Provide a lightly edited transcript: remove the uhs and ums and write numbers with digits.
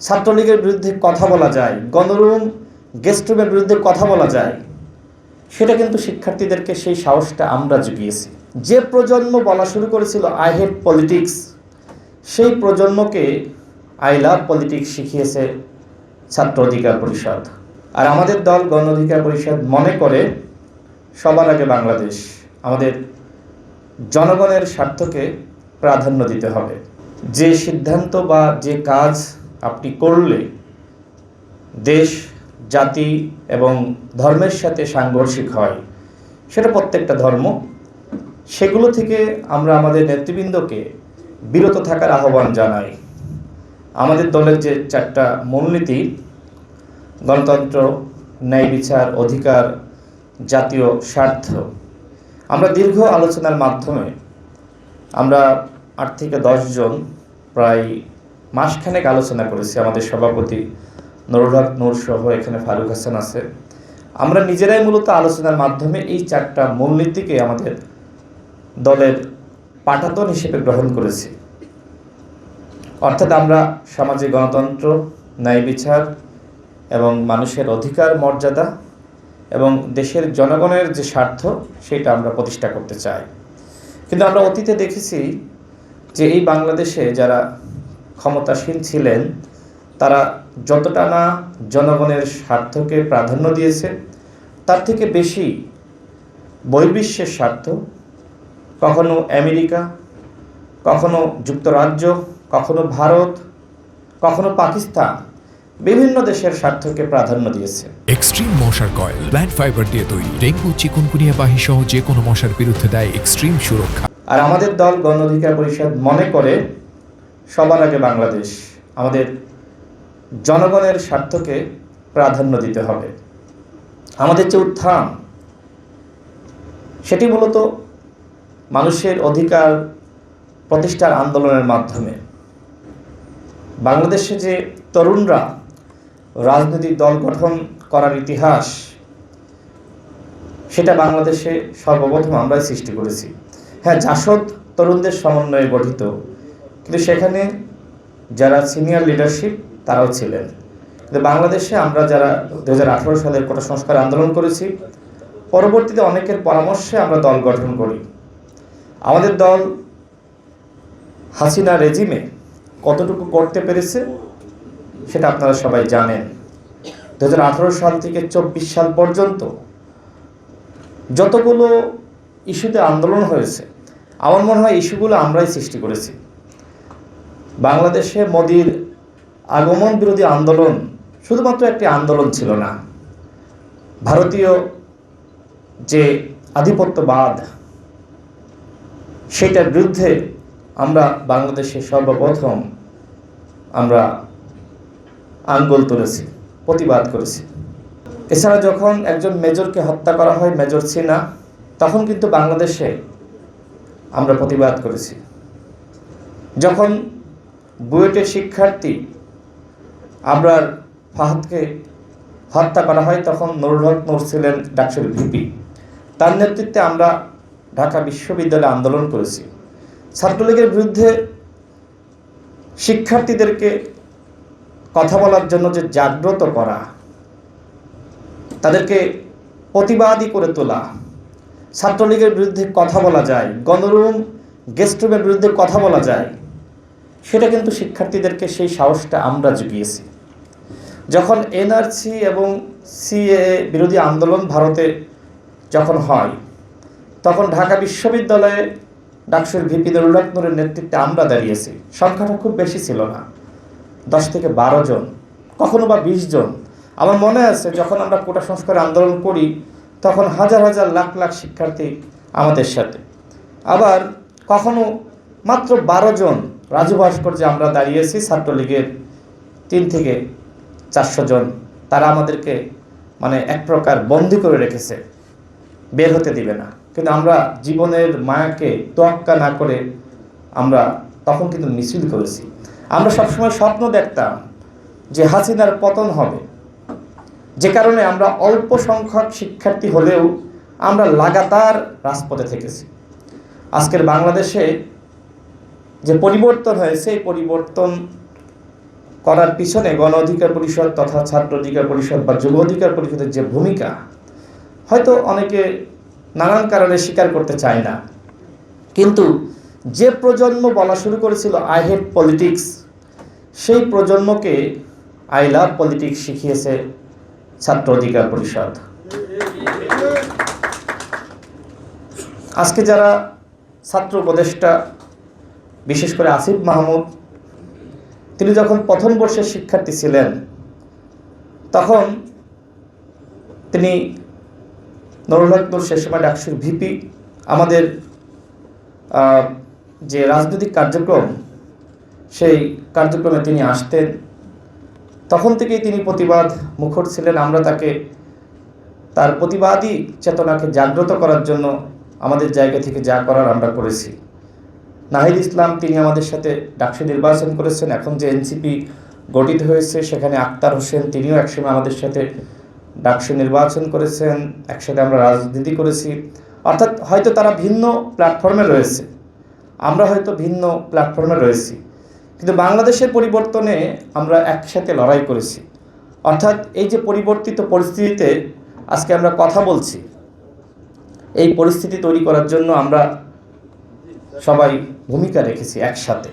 ছাত্রলীগের বিরুদ্ধে কথা বলা যায়, গণরুম গেস্ট রুমের বিরুদ্ধে কথা বলা যায়, সেটা কিন্তু শিক্ষার্থীদেরকে সেই সাহসটা আমরা জুগিয়েছি। যে প্রজন্ম বলা শুরু করেছিল আই হেট পলিটিক্স, সেই প্রজন্মকে আই লাভ পলিটিক্স শিখিয়েছে ছাত্র অধিকার পরিষদ। আর আমাদের দল গণ অধিকার পরিষদ মনে করে সবার আগে বাংলাদেশ, আমাদের জনগণের স্বার্থকে প্রাধান্য দিতে হবে। যে সিদ্ধান্ত বা যে কাজ আপনি করলে দেশ, জাতি এবং ধর্মের সাথে সাংঘর্ষিক হয়, সেটা প্রত্যেকটা ধর্ম, সেগুলো থেকে আমরা আমাদের নেতৃবৃন্দকে বিরত থাকার আহ্বান জানাই। আমাদের দলের যে 4টা মূলনীতি, গণতন্ত্র, ন্যায় বিচার, অধিকার, জাতীয় স্বার্থ, আমরা দীর্ঘ আলোচনার মাধ্যমে আমরা 8 থেকে 10 জন প্রায় মাসখানেক আলোচনা করেছি। আমাদের সভাপতি নুরুল হক নূর সহ এখানে ফারুক হাসান আছে। আমরা নিজেরাই মূলত আলোচনার মাধ্যমে এই 4টা মূলনীতিকে আমাদের দলের পাটাতন হিসেবে গ্রহণ করেছি। অর্থাৎ আমরা সমাজে গণতন্ত্র, ন্যায় বিচার এবং মানুষের অধিকার, মর্যাদা এবং দেশের জনগণের যে স্বার্থ, সেটা আমরা প্রতিষ্ঠা করতে চাই। কিন্তু আমরা অতীতে দেখেছি যে এই বাংলাদেশে যারা ক্ষমতাসীন ছিলেন, তারা যতটা না জনগণের স্বার্থকে প্রাধান্য দিয়েছে, তার থেকে বেশি বহির্বিশ্বের স্বার্থ, কখনো আমেরিকা, কখনো যুক্তরাজ্য, কখনো ভারত, কখনো পাকিস্তান, বিভিন্ন দেশের স্বার্থকে প্রাধান্য দিয়েছে। এক্সট্রিম মশার কয়েল প্ল্যান্ট ফাইবার দিয়ে তৈরি, ডেঙ্গু, চিকুনগুনিয়া বাহি সহ যে কোনো মশার বিরুদ্ধে দেয় এক্সট্রিম সুরক্ষা। আর আমাদের দল গণ অধিকার পরিষদ মনে করে সবার আগে বাংলাদেশ, আমাদের জনগণের স্বার্থকে প্রাধান্য দিতে হবে। আমাদের যে উত্থান, সেটি মূলত মানুষের অধিকার প্রতিষ্ঠার আন্দোলনের মাধ্যমে। বাংলাদেশে যে তরুণরা রাজনৈতিক দল গঠন করার ইতিহাস, সেটা বাংলাদেশে সর্বপ্রথম আমরাই সৃষ্টি করেছি। হ্যাঁ, জাসদ তরুণদের সমন্বয়ে গঠিত, কিন্তু সেখানে যারা সিনিয়র লিডারশিপ তারাও ছিলেন। কিন্তু বাংলাদেশে আমরা যারা 2018 সালের কোটা সংস্কার আন্দোলন করেছি, পরবর্তীতে অনেকের পরামর্শে আমরা দল গঠন করি। আমাদের দল হাসিনা রেজিমে কতটুকু করতে পেরেছে সেটা আপনারা সবাই জানেন। 2018 সাল থেকে 24 সাল পর্যন্ত যতগুলো ইস্যুতে আন্দোলন হয়েছে, আমার মনে হয় ইস্যুগুলো আমরাই সৃষ্টি করেছি। বাংলাদেশে মোদির আগমন বিরোধী আন্দোলন শুধুমাত্র একটি আন্দোলন ছিল না, ভারতীয় যে আধিপত্যবাদ, সেটার বিরুদ্ধে আমরা বাংলাদেশে সর্বপ্রথম আমরা আঙ্গুল তুলেছি, প্রতিবাদ করেছি। এছাড়া যখন একজন মেজরকে হত্যা করা হয়, মেজর সিনা, তখন কিন্তু বাংলাদেশে আমরা প্রতিবাদ করেছি। যখন বুয়েটের শিক্ষার্থী আবরার ফাহাদকে হত্যা করা হয়, তখন নুরুল হক নূর ছিলেন ডাকসুর ভিপি। তার নেতৃত্বে আমরা ঢাকা বিশ্ববিদ্যালয়ে আন্দোলন করেছি। ছাত্রলীগের বিরুদ্ধে শিক্ষার্থীদেরকে কথা বলার জন্য যে জাগ্রত করা, তাদেরকে প্রতিবাদী করে তোলা, ছাত্রলীগের বিরুদ্ধে কথা বলা যায়, গণরুম গেস্ট রুমের বিরুদ্ধে কথা বলা যায়, সেটা কিন্তু শিক্ষার্থীদেরকে সেই সাহসটা আমরা জুগিয়েছি। যখন এনআরসি এবং সিএএ বিরোধী আন্দোলন ভারতে যখন হয়, তখন ঢাকা বিশ্ববিদ্যালয়ে ডাকসুর ভিপি নুরুল হক নূরের নেতৃত্বে আমরা দাঁড়িয়েছি। সংখ্যাটা খুব বেশি ছিল না, 10 থেকে 12 জন, কখনো বা 20 জন। আমার মনে আছে যখন আমরা কোটা সংস্কার আন্দোলন করি, তখন হাজার হাজার লাখ লাখ শিক্ষার্থী আমাদের সাথে। আবার কখনো মাত্র 12 জন রাজু ভাস্কর্যে আমরা দাঁড়িয়েছি, ছাত্রলীগের 3 থেকে 400 জন। তারা আমাদেরকে মানে এক প্রকার বন্দী করে রেখেছে, বের হতে দিবে না। কিন্তু আমরা জীবনের মায়াকে তোয়াক্কা না করে আমরা তখন কিন্তু মিছিল করেছি। আমরা সবসময় স্বপ্ন দেখতাম যে হাসিনার পতন হবে, যে কারণে আমরা অল্প সংখ্যক শিক্ষার্থী হলেও আমরা লাগাতার রাজপথে থেকেছি। আজকের বাংলাদেশে যে পরিবর্তন হয়েছে, এই পরিবর্তন করার পিছনে গণ অধিকার পরিষদ তথা ছাত্র অধিকার পরিষদ বা যুব অধিকার পরিষদের যে ভূমিকা, হয়তো অনেকে নানান কারণে স্বীকার করতে চায় না, কিন্তু যে প্রজন্ম বলা শুরু করেছিল আই হেট পলিটিক্স, সেই প্রজন্মকে আই লাভ পলিটিক্স শিখিয়েছে ছাত্র অধিকার পরিষদ। আজকে যারা ছাত্র উপদেষ্টা, বিশেষ করে আসিফ মাহমুদ, তিনি যখন প্রথম বর্ষের শিক্ষার্থী ছিলেন তখন তিনি নুরুল হক নূর, সে সময় ডাকসুর ভিপি, আমাদের যে রাজনৈতিক কার্যক্রম সেই কার্যক্রমে তিনি আসতেন। তখন থেকেই তিনি প্রতিবাদ মুখর ছিলেন। আমরা তাকে তার প্রতিবাদী চেতনাকে জাগ্রত করার জন্য আমাদের জায়গা থেকে যা করার আমরা করেছি। নাহিদ ইসলাম, তিনি আমাদের সাথে ডাকসু নির্বাচন করেছেন। এখন যে এনসিপি গঠিত হয়েছে সেখানে আক্তার হোসেন, তিনিও একসময় আমাদের সাথে ডাকসু নির্বাচন করেছেন, একসাথে আমরা রাজনীতি করেছি। অর্থাৎ হয়তো তারা ভিন্ন প্ল্যাটফর্মে রয়েছে, আমরা হয়তো ভিন্ন প্ল্যাটফর্মে রয়েছি, কিন্তু বাংলাদেশের পরিবর্তনে আমরা একসাথে লড়াই করেছি। অর্থাৎ এই যে পরিবর্তিত পরিস্থিতিতে আজকে আমরা কথা বলছি, এই পরিস্থিতি তৈরি করার জন্য আমরা সবাই ভূমিকা রেখেছি একসাথে।